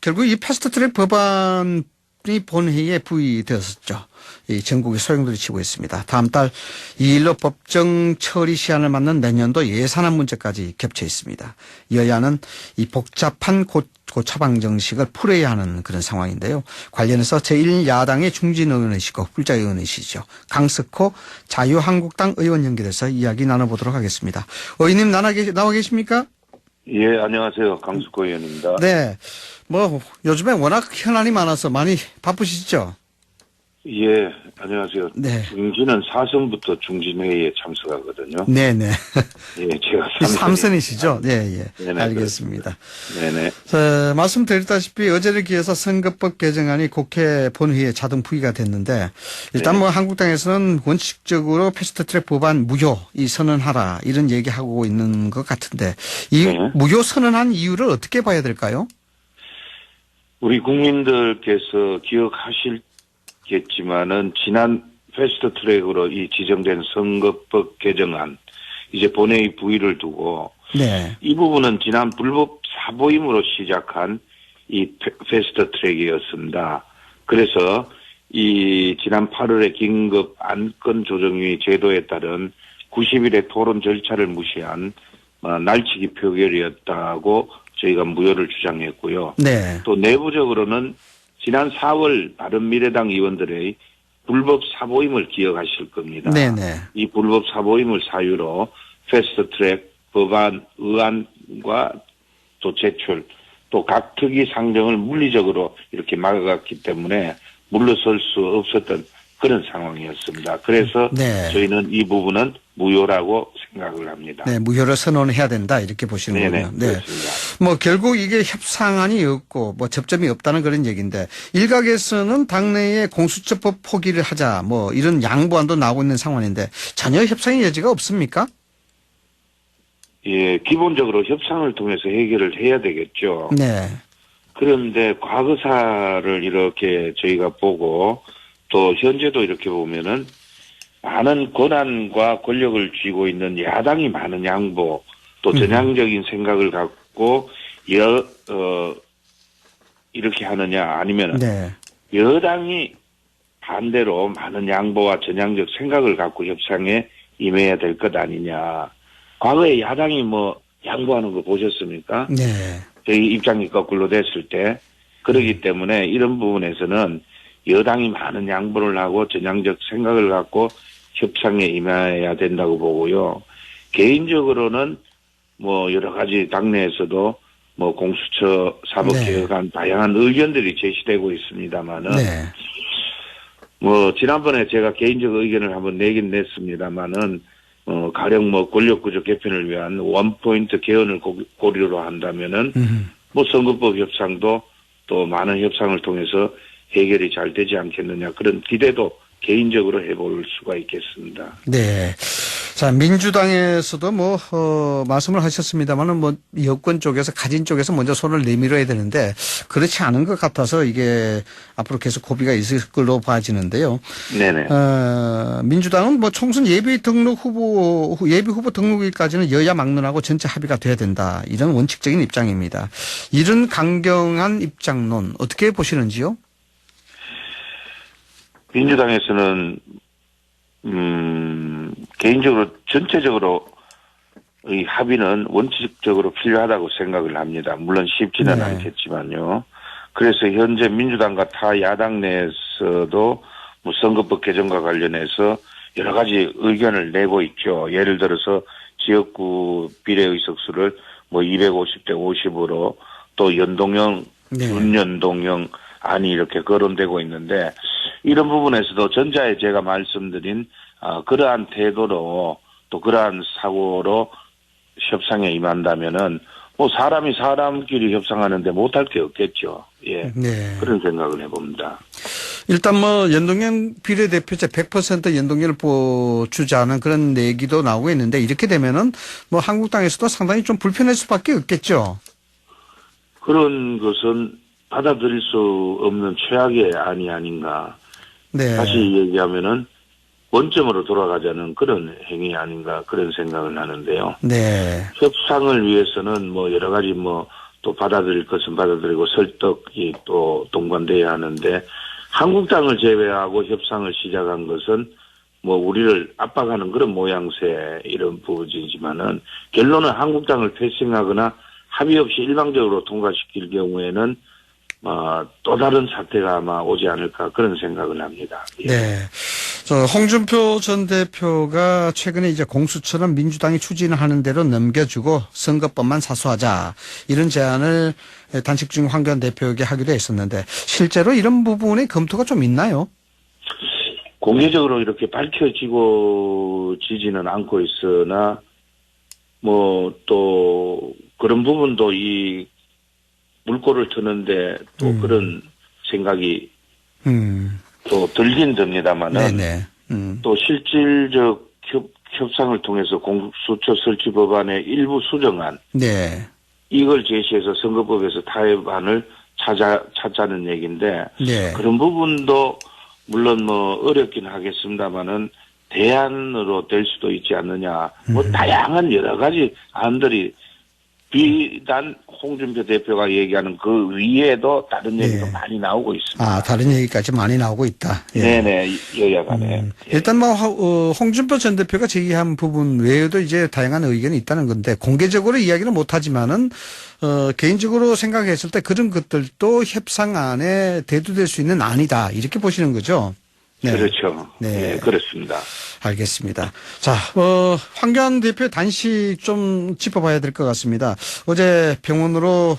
결국 이 패스트트랙 법안이 본회의에 부의되었었죠. 이 전국에 소용돌이 치고 있습니다. 다음 달 2일로 법정 처리 시한을 맞는 내년도 예산안 문제까지 겹쳐 있습니다. 여야는 이 복잡한 고처방 정식을 풀어야 하는 그런 상황인데요. 관련해서 제1야당의 중진 의원이시고 훌자 의원이시죠. 강석호 자유한국당 의원 연결해서 이야기 나눠보도록 하겠습니다. 의원님 나와 계십니까? 예, 안녕하세요. 강석호 의원입니다. 네. 뭐 요즘에 워낙 현안이 많아서 많이 바쁘시죠? 예, 안녕하세요. 네. 중진은 4선부터 중진회의에 참석하거든요. 네네. 예, 제가 3선이시죠? 네, 예. 네네, 알겠습니다. 네네. 말씀드렸다시피 어제를 기해서 선거법 개정안이 국회 본회의에 자동 부의가 됐는데 일단 네. 뭐 한국당에서는 원칙적으로 패스트트랙 법안 무효 이 선언하라 이런 얘기하고 있는 것 같은데 이 네. 무효 선언한 이유를 어떻게 봐야 될까요? 우리 국민들께서 기억하실겠지만은 지난 패스트트랙으로 이 지정된 선거법 개정안 이제 본회의 부의를 두고 네. 이 부분은 지난 불법 사보임으로 시작한 이 패스트트랙이었습니다. 그래서 이 지난 8월에 긴급 안건 조정위 제도에 따른 90일의 토론 절차를 무시한 날치기 표결이었다고 저희가 무효를 주장했고요. 네. 또 내부적으로는 지난 4월 바른미래당 의원들의 불법 사보임을 기억하실 겁니다. 네네. 이 불법 사보임을 사유로 패스트트랙 법안 의안과 또 제출 또 각 특위 상정을 물리적으로 이렇게 막아갔기 때문에 물러설 수 없었던 그런 상황이었습니다. 그래서 네. 저희는 이 부분은 무효라고 생각을 합니다. 네, 무효를 선언해야 된다 이렇게 보시는군요. 네네, 네. 그렇습니다. 뭐 결국 이게 협상안이 없고 뭐 접점이 없다는 그런 얘기인데 일각에서는 당내에 공수처법 포기를 하자 뭐 이런 양보안도 나오고 있는 상황인데 전혀 협상의 여지가 없습니까? 예, 기본적으로 협상을 통해서 해결을 해야 되겠죠. 네. 그런데 과거사를 이렇게 저희가 보고 또 현재도 이렇게 보면은 많은 권한과 권력을 쥐고 있는 야당이 많은 양보 또 전향적인 생각을 갖고 이렇게 하느냐 아니면 네. 여당이 반대로 많은 양보와 전향적 생각을 갖고 협상에 임해야 될 것 아니냐. 과거에 야당이 뭐 양보하는 거 보셨습니까? 네. 저희 입장이 거꾸로 됐을 때 그러기 때문에 이런 부분에서는 여당이 많은 양보를 하고 전향적 생각을 갖고 협상에 임해야 된다고 보고요. 개인적으로는 뭐 여러 가지 당내에서도 뭐 공수처 사법개혁안 다양한 의견들이 제시되고 있습니다만은 네. 뭐 지난번에 제가 개인적 의견을 한번 내긴 냈습니다만은 가령 뭐 권력구조 개편을 위한 원포인트 개헌을 고려로 한다면은 뭐 선거법 협상도 또 많은 협상을 통해서 해결이 잘 되지 않겠느냐 그런 기대도 개인적으로 해볼 수가 있겠습니다. 네. 자, 민주당에서도 뭐, 말씀을 하셨습니다만은 뭐, 여권 쪽에서, 가진 쪽에서 먼저 손을 내밀어야 되는데, 그렇지 않은 것 같아서 이게 앞으로 계속 고비가 있을 걸로 봐지는데요. 네네. 민주당은 뭐, 총선 예비 후보 등록일까지는 여야 막론하고 전체 합의가 돼야 된다. 이런 원칙적인 입장입니다. 이런 강경한 입장론, 어떻게 보시는지요? 민주당에서는 개인적으로 전체적으로 이 합의는 원칙적으로 필요하다고 생각을 합니다. 물론 쉽지는 네. 않겠지만요. 그래서 현재 민주당과 타 야당 내에서도 뭐 선거법 개정과 관련해서 여러 가지 의견을 내고 있죠. 예를 들어서 지역구 비례의석수를 뭐 250대 50으로 또 연동형, 네. 준연동형 안이 이렇게 거론되고 있는데 이런 부분에서도 전자에 제가 말씀드린 그러한 태도로 또 그러한 사고로 협상에 임한다면은 뭐 사람이 사람끼리 협상하는데 못할 게 없겠죠. 예. 네. 그런 생각을 해봅니다. 일단 뭐 연동형 비례대표제 100% 연동형을 주자는 그런 얘기도 나오고 있는데 이렇게 되면은 뭐 한국당에서도 상당히 좀 불편할 수밖에 없겠죠. 그런 것은 받아들일 수 없는 최악의 안이 아닌가. 네. 다시 얘기하면은 원점으로 돌아가자는 그런 행위 아닌가 그런 생각을 하는데요. 네. 협상을 위해서는 뭐 여러 가지 뭐 또 받아들일 것은 받아들이고 설득이 또 동반돼야 하는데 한국당을 제외하고 협상을 시작한 것은 뭐 우리를 압박하는 그런 모양새 이런 부분이지만은 결론은 한국당을 패싱하거나 합의 없이 일방적으로 통과시킬 경우에는 또 다른 사태가 아마 오지 않을까 그런 생각을 합니다. 예. 네. 홍준표 전 대표가 최근에 이제 공수처는 민주당이 추진하는 대로 넘겨주고 선거법만 사수하자 이런 제안을 단식중 황교안 대표에게 하기도 했었는데 실제로 이런 부분에 검토가 좀 있나요? 공개적으로 이렇게 밝혀지지는 않고 있으나 뭐 또 그런 부분도 이 물꼬를 트는데 또 그런 생각이 또 들긴 듭니다만은 또 실질적 협상을 통해서 공수처 설치 법안의 일부 수정안 네. 이걸 제시해서 선거법에서 타협안을 찾자는 얘기인데 네. 그런 부분도 물론 뭐 어렵긴 하겠습니다만은 대안으로 될 수도 있지 않느냐. 뭐 다양한 여러 가지 안들이 비단 홍준표 대표가 얘기하는 그 위에도 다른 얘기도 많이 나오고 있습니다. 다른 얘기까지 많이 나오고 있다. 예. 네네, 여야 간에. 일단 뭐, 홍준표 전 대표가 제기한 부분 외에도 이제 다양한 의견이 있다는 건데, 공개적으로 이야기는 못하지만은, 개인적으로 생각했을 때 그런 것들도 협상안에 대두될 수 있는 안이다. 이렇게 보시는 거죠? 네. 그렇죠. 네. 네, 그렇습니다. 알겠습니다. 자, 황교안 대표의 단식 좀 짚어봐야 될 것 같습니다. 어제 병원으로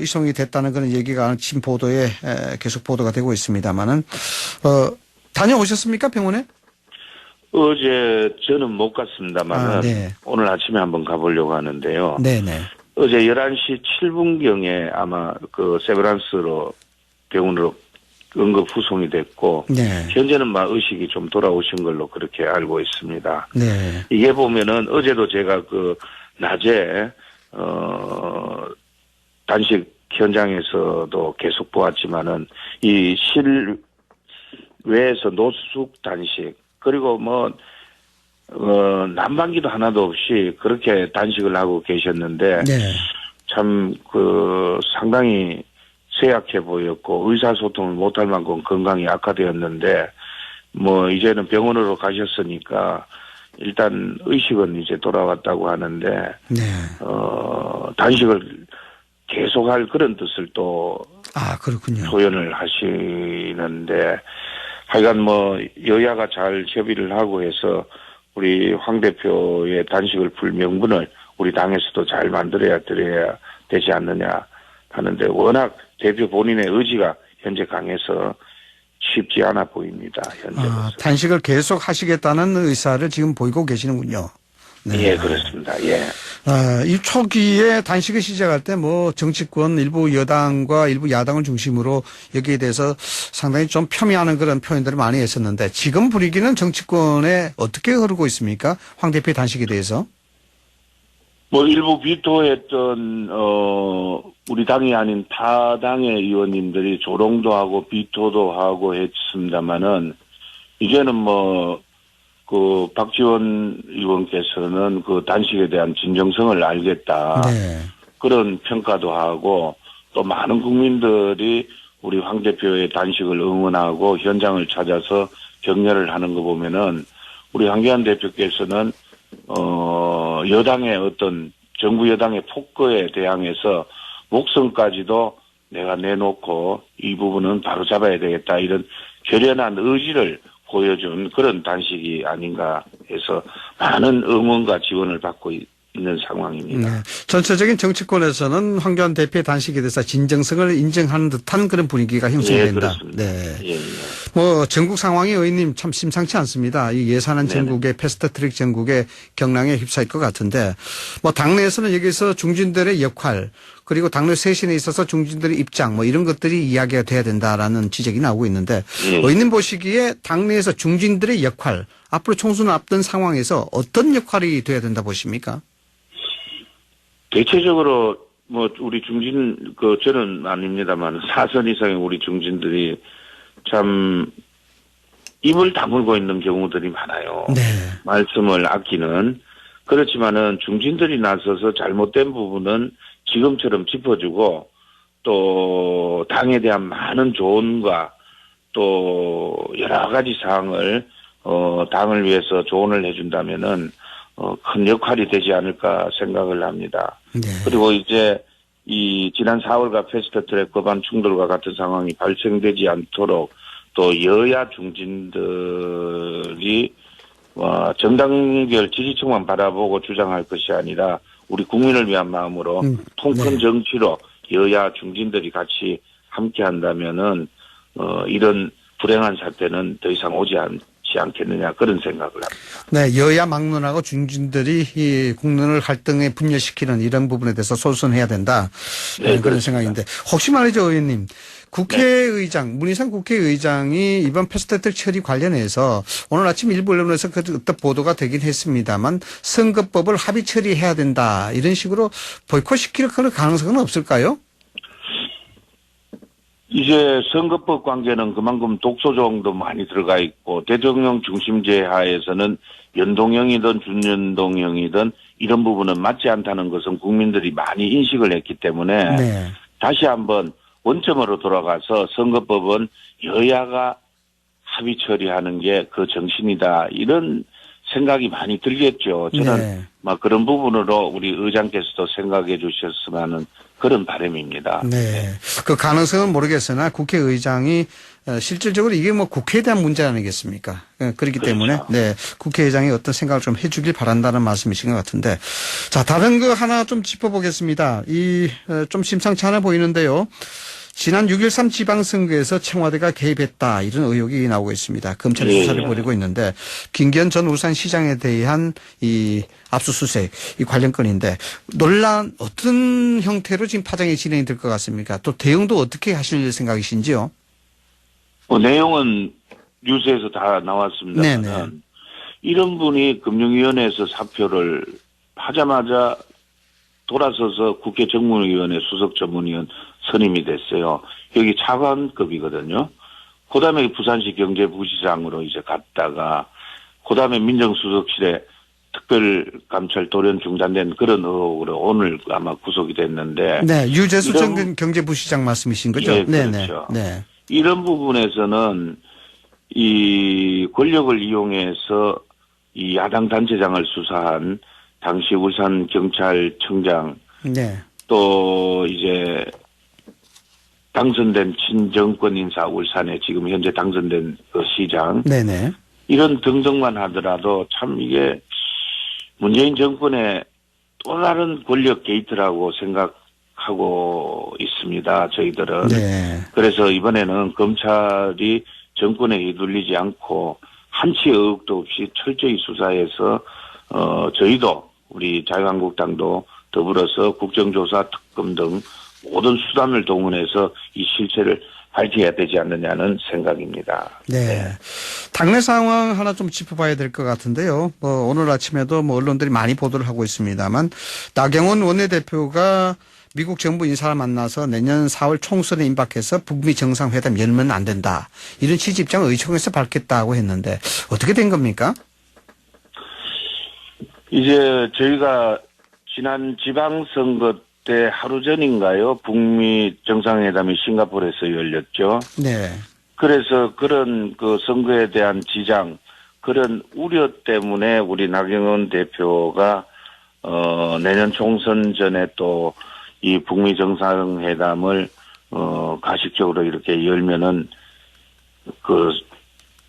이송이 됐다는 그런 얘기가 진 보도에 계속 보도가 되고 있습니다만은 다녀오셨습니까 병원에? 어제 저는 못 갔습니다만은 네. 오늘 아침에 한번 가보려고 하는데요. 네네. 어제 11시 7분경에 아마 그 세브란스로 병원으로 응급 후송이 됐고 네. 현재는 막 의식이 좀 돌아오신 걸로 그렇게 알고 있습니다. 네. 이게 보면은 어제도 제가 그 낮에 단식 현장에서도 계속 보았지만은 이 실외에서 노숙 단식 그리고 뭐 난방기도 하나도 없이 그렇게 단식을 하고 계셨는데 네. 참 그 상당히 쇠약해 보였고 의사소통을 못할 만큼 건강이 악화되었는데 뭐 이제는 병원으로 가셨으니까 일단 의식은 이제 돌아왔다고 하는데 네. 단식을 계속할 그런 뜻을 또 그렇군요. 표현을 하시는데 하여간 뭐 여야가 잘 협의를 하고 해서 우리 황 대표의 단식을 풀 명분을 우리 당에서도 잘 만들어야 되지 않느냐 하는데 워낙 대표 본인의 의지가 현재 강해서 쉽지 않아 보입니다. 현재로서. 단식을 계속 하시겠다는 의사를 지금 보이고 계시는군요. 네. 예, 그렇습니다. 예. 이 초기에 단식을 시작할 때 뭐 정치권 일부 여당과 일부 야당을 중심으로 여기에 대해서 상당히 좀 폄훼하는 그런 표현들을 많이 했었는데 지금 분위기는 정치권에 어떻게 흐르고 있습니까? 황 대표의 단식에 대해서? 뭐 일부 비토했던 우리 당이 아닌 타 당의 의원님들이 조롱도 하고 비토도 하고 했습니다마는 이제는 뭐 그 박지원 의원께서는 그 단식에 대한 진정성을 알겠다. 네. 그런 평가도 하고 또 많은 국민들이 우리 황 대표의 단식을 응원하고 현장을 찾아서 격려를 하는 거 보면은 우리 황교안 대표께서는 여당의 어떤 정부 여당의 폭거에 대항해서 목숨까지도 내가 내놓고 이 부분은 바로 잡아야 되겠다 이런 결연한 의지를 보여준 그런 단식이 아닌가 해서 많은 응원과 지원을 받고 있는 상황입니다. 네. 전체적인 정치권에서는 황교안 대표의 단식에 대해서 진정성을 인정하는 듯한 그런 분위기가 형성된다. 예, 그렇습니다. 네. 예, 예. 뭐 전국 상황이 의원님 참 심상치 않습니다. 이 예산안 전국의 패스트트랙 전국의 경랑에 휩싸일 것 같은데 뭐 당내에서는 여기서 중진들의 역할 그리고 당내 쇄신에 있어서 중진들의 입장 뭐 이런 것들이 이야기가 돼야 된다라는 지적이 나오고 있는데 의원님 보시기에 당내에서 중진들의 역할 앞으로 총선을 앞둔 상황에서 어떤 역할이 돼야 된다 보십니까? 대체적으로 뭐 우리 중진 저는 아닙니다만 4선 이상의 우리 중진들이 참 입을 다물고 있는 경우들이 많아요. 네. 말씀을 아끼는 그렇지만은 중진들이 나서서 잘못된 부분은 지금처럼 짚어주고 또 당에 대한 많은 조언과 또 여러 가지 사항을 당을 위해서 조언을 해준다면은 큰 역할이 되지 않을까 생각을 합니다. 네. 그리고 이제 이 지난 4월과 패스트트랙 법안 충돌과 같은 상황이 발생되지 않도록 또 여야 중진들이 정당별 지지층만 바라보고 주장할 것이 아니라 우리 국민을 위한 마음으로 통큰 네. 정치로 여야 중진들이 같이 함께 한다면은 이런 불행한 사태는 더 이상 오지 않겠느냐 그런 생각을 합니다. 네, 여야 막론하고 중진들이 이 국론을 갈등에 분열시키는 이런 부분에 대해서 솔선해야 된다. 네, 그런 그렇습니다. 생각인데 혹시 말이죠, 의원님. 국회의장, 문희상 국회의장이 이번 패스트트랙 처리 관련해서 오늘 아침 일부 언론에서 어떤 보도가 되긴 했습니다만 선거법을 합의 처리해야 된다. 이런 식으로 보이콧시킬 그런 가능성은 없을까요? 이제 선거법 관계는 그만큼 독소조항도 많이 들어가 있고 대통령 중심제 하에서는 연동형이든 준연동형이든 이런 부분은 맞지 않다는 것은 국민들이 많이 인식을 했기 때문에 네. 다시 한번 원점으로 돌아가서 선거법은 여야가 합의 처리하는 게 그 정신이다. 이런 생각이 많이 들겠죠. 저는 네. 막 그런 부분으로 우리 의장께서도 생각해 주셨으면 하는 그런 바람입니다. 네. 그 가능성은 모르겠으나 국회의장이 실질적으로 이게 뭐 국회에 대한 문제 아니겠습니까? 그렇기 그렇죠. 때문에 네. 국회의장이 어떤 생각을 좀 해주길 바란다는 말씀이신 것 같은데 자, 다른 거 하나 좀 짚어보겠습니다. 좀 심상치 않아 보이는데요. 지난 6.13 지방선거에서 청와대가 개입했다 이런 의혹이 나오고 있습니다. 검찰이 예, 수사를 예. 벌이고 있는데 김기현 전 울산시장에 대한 이 압수수색 이 관련 건인데 논란 어떤 형태로 지금 파장이 진행이 될 것 같습니까? 또 대응도 어떻게 하실 생각이신지요? 내용은 뉴스에서 다 네네. 나왔습니다만 이런 분이 금융위원회에서 사표를 하자마자 돌아서서 국회 정무위원회 수석 전문위원 선임이 됐어요. 여기 차관급이거든요. 그다음에 부산시 경제부시장으로 이제 갔다가 그다음에 민정수석실에 특별감찰 돌연 중단된 그런 의혹으로 오늘 아마 구속이 됐는데 네, 유재수 전 이런- 경제부시장 말씀이신 거죠? 예, 네네. 그렇죠. 네. 이런 부분에서는 이 권력을 이용해서 이 야당 단체장을 수사한 당시 울산 경찰청장 네. 또 이제 당선된 친정권 인사 울산에 지금 현재 당선된 그 시장 네네. 이런 등등만 하더라도 참 이게 문재인 정권의 또 다른 권력 게이트라고 생각하고 있습니다. 저희들은. 네. 그래서 이번에는 검찰이 정권에 휘둘리지 않고 한치 의혹도 없이 철저히 수사해서 저희도 우리 자유한국당도 더불어서 국정조사 특검 등 모든 수단을 동원해서 이 실체를 밝혀야 되지 않느냐는 생각입니다. 네. 당내 상황 하나 좀 짚어봐야 될 것 같은데요. 오늘 아침에도 언론들이 많이 보도를 하고 있습니다만 나경원 원내대표가 미국 정부 인사를 만나서 내년 4월 총선에 임박해서 북미 정상회담 열면 안 된다. 이런 취지 입장을 의총에서 밝혔다고 했는데 어떻게 된 겁니까? 이제 저희가 지난 지방선거 때 하루 전인가요? 북미 정상회담이 싱가포르에서 열렸죠. 네. 그래서 그런 그 선거에 대한 지장, 그런 우려 때문에 우리 나경원 대표가 내년 총선 전에 또 이 북미 정상회담을 가식적으로 이렇게 열면은 그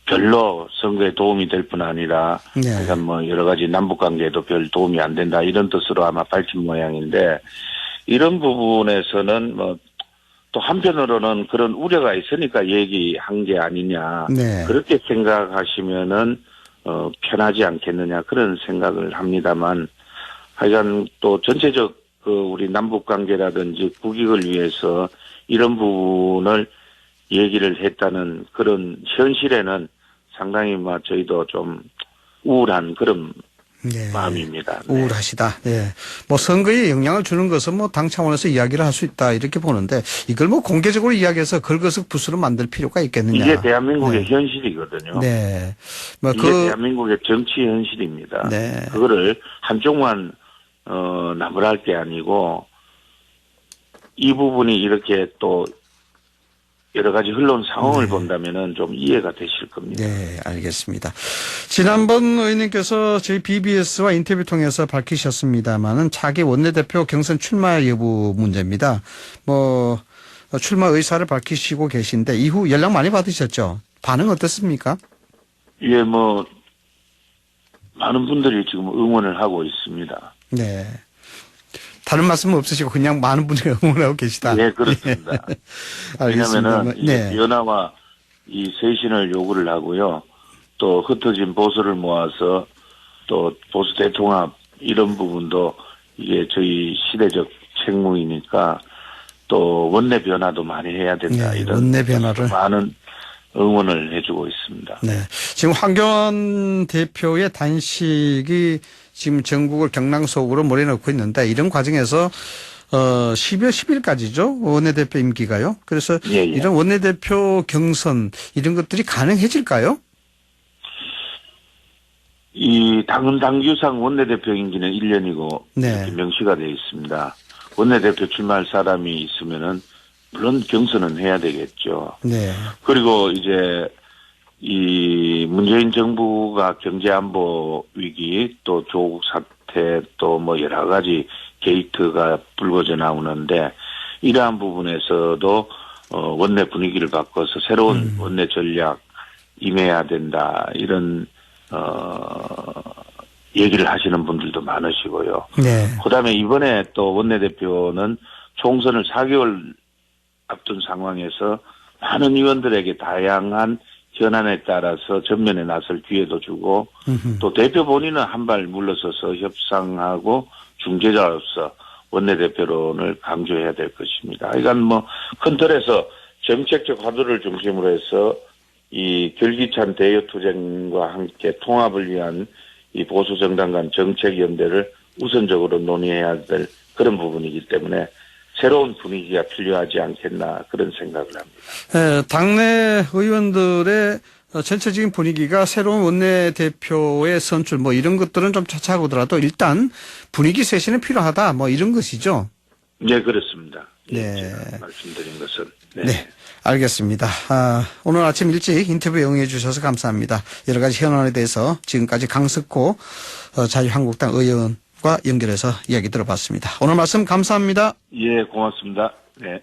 별로 선거에 도움이 될 뿐 아니라 네. 그러니까 뭐 여러 가지 남북 관계에도 별 도움이 안 된다 이런 뜻으로 아마 밝힌 모양인데 이런 부분에서는 뭐 또 한편으로는 그런 우려가 있으니까 얘기한 게 아니냐 네. 그렇게 생각하시면은 편하지 않겠느냐 그런 생각을 합니다만 하여간 또 전체적 그 우리 남북 관계라든지 국익을 위해서 이런 부분을 얘기를 했다는 그런 현실에는 상당히 저희도 좀 우울한 그런 네. 마음입니다. 네. 우울하시다. 네. 선거에 영향을 주는 것은 당 차원에서 이야기를 할 수 있다. 이렇게 보는데 이걸 공개적으로 이야기해서 걸거석부수로 만들 필요가 있겠느냐. 이게 대한민국의 네. 현실이거든요. 네. 이게 대한민국의 정치 현실입니다. 네. 그거를 한쪽만 나무랄 게 아니고 이 부분이 이렇게 또 여러 가지 흘러온 상황을 본다면은 좀 이해가 되실 겁니다. 네, 알겠습니다. 지난번 의원님께서 저희 BBS와 인터뷰 통해서 밝히셨습니다만은 차기 원내대표 경선 출마 여부 문제입니다. 출마 의사를 밝히시고 계신데 이후 연락 많이 받으셨죠? 반응 어떻습니까? 예, 많은 분들이 지금 응원을 하고 있습니다. 네. 다른 말씀은 없으시고 그냥 많은 분들이 응원하고 계시다. 네, 그렇습니다. 왜냐면은 네. 변화와 이 쇄신을 요구를 하고요. 또 흩어진 보수를 모아서 또 보수 대통합 이런 부분도 이게 저희 시대적 책무이니까 또 원내 변화도 많이 해야 된다. 네, 이런 원내 변화를 많은 응원을 해주고 있습니다. 네. 지금 황교안 대표의 단식이 지금 전국을 경랑속으로 몰아넣고 있는데 이런 과정에서 12월 10일까지죠. 원내대표 임기가요. 그래서 예. 이런 원내대표 경선 이런 것들이 가능해질까요? 이 당규상 원내대표 임기는 1년이고 네. 이렇게 명시가 되어 있습니다. 원내대표 출마할 사람이 있으면은 물론 경선은 해야 되겠죠. 네. 그리고 이제 이 문재인 정부가 경제안보 위기 또 조국 사태 또 여러 가지 게이트가 불거져 나오는데 이러한 부분에서도 원내 분위기를 바꿔서 새로운 원내 전략 임해야 된다 이런 얘기를 하시는 분들도 많으시고요. 네. 그다음에 이번에 또 원내대표는 총선을 4개월 앞둔 상황에서 많은 의원들에게 다양한 현안에 따라서 전면에 나설 기회도 주고 또 대표 본인은 한 발 물러서서 협상하고 중재자로서 원내대표론을 강조해야 될 것입니다. 그러니까 큰 틀에서 정책적 화두를 중심으로 해서 이 결기찬 대여투쟁과 함께 통합을 위한 이 보수 정당 간 정책 연대를 우선적으로 논의해야 될 그런 부분이기 때문에 새로운 분위기가 필요하지 않겠나 그런 생각을 합니다. 네, 당내 의원들의 전체적인 분위기가 새로운 원내대표의 선출 이런 것들은 좀 차차하고 더라도 일단 분위기 쇄신은 필요하다 이런 것이죠. 네, 그렇습니다. 네. 제가 말씀드린 것은. 네. 네, 알겠습니다. 오늘 아침 일찍 인터뷰에 응해 주셔서 감사합니다. 여러 가지 현안에 대해서 지금까지 강석호 자유한국당 의원과 연결해서 이야기 들어봤습니다. 오늘 말씀 감사합니다. 예, 고맙습니다. 네.